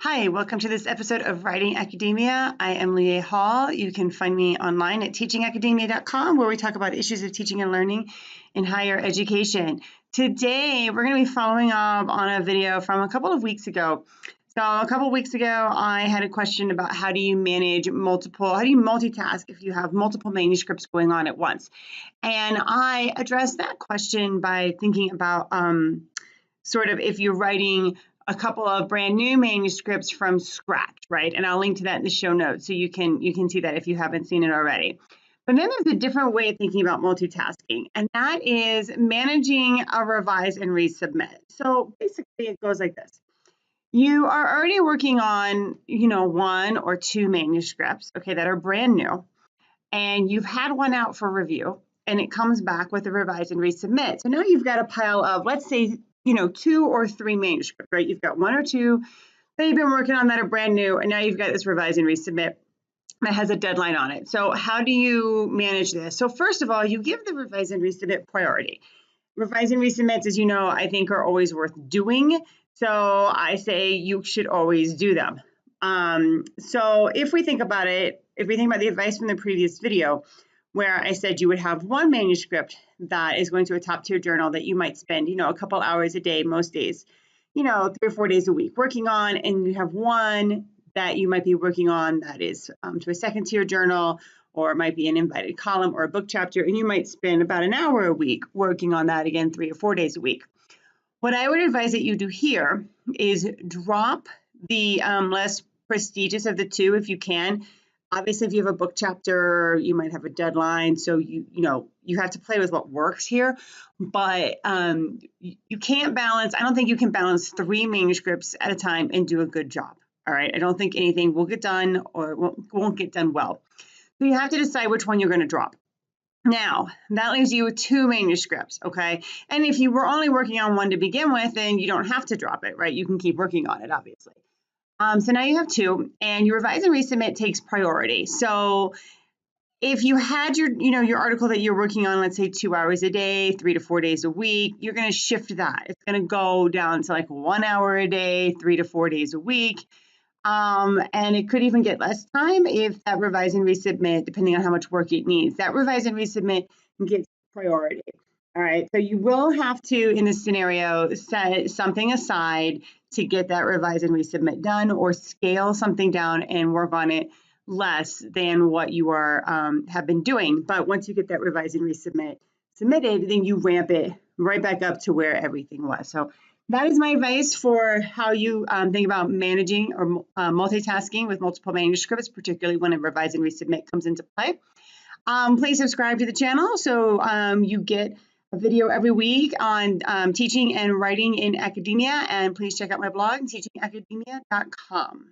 Hi, welcome to this episode of Writing Academia. I am Leigh Hall. You can find me online at teachingacademia.com, where we talk about issues of teaching and learning in higher education. Today, we're going to be following up on a video from a couple of weeks ago. So a couple of weeks ago, I had a question about how do you multitask if you have multiple manuscripts going on at once? And I addressed that question by thinking about sort of if you're writing a couple of brand new manuscripts from scratch, right? And I'll link to that in the show notes so you can see that if you haven't seen it already. But then there's a different way of thinking about multitasking, and that is managing a revise and resubmit. So basically it goes like this. You are already working on, one or two manuscripts, okay, that are brand new, and you've had one out for review and it comes back with a revise and resubmit. So now you've got a pile of, let's say, two or three manuscripts, right? You've got one or two that you've been working on that are brand new, and now you've got this revise and resubmit that has a deadline on it. So how do you manage this? So first of all, you give the revise and resubmit priority. Revise and resubmits, as you know, I think are always worth doing. So I say you should always do them. So if we think about it, if we think about the advice from the previous video, where I said you would have one manuscript that is going to a top tier journal that you might spend, a couple hours a day, most days, 3 or 4 days a week working on, and you have one that you might be working on that is to a second tier journal, or it might be an invited column or a book chapter, and you might spend about an hour a week working on that, again, 3 or 4 days a week. What I would advise that you do here is drop the less prestigious of the two if you can. Obviously, if you have a book chapter, you might have a deadline, so you have to play with what works here. But you can't balance. I don't think you can balance 3 manuscripts at a time and do a good job. All right, I don't think anything will get done or won't get done well. So you have to decide which one you're going to drop. Now, that leaves you with 2 manuscripts, okay? And if you were only working on one to begin with, then you don't have to drop it, right? You can keep working on it, obviously. So now you have 2, and your revise and resubmit takes priority. So if you had your article that you're working on, let's say 2 hours a day, 3 to 4 days a week, you're going to shift that. It's going to go down to like 1 hour a day, 3 to 4 days a week. And it could even get less time if that revise and resubmit, depending on how much work it needs, that revise and resubmit gets priority. All right, so you will have to, in this scenario, set something aside to get that revise and resubmit done, or scale something down and work on it less than what you have been doing. But once you get that revise and resubmit submitted, then you ramp it right back up to where everything was. So that is my advice for how you think about managing or multitasking with multiple manuscripts, particularly when a revise and resubmit comes into play. Please subscribe to the channel so you get a video every week on teaching and writing in academia, and please check out my blog, teachingacademia.com.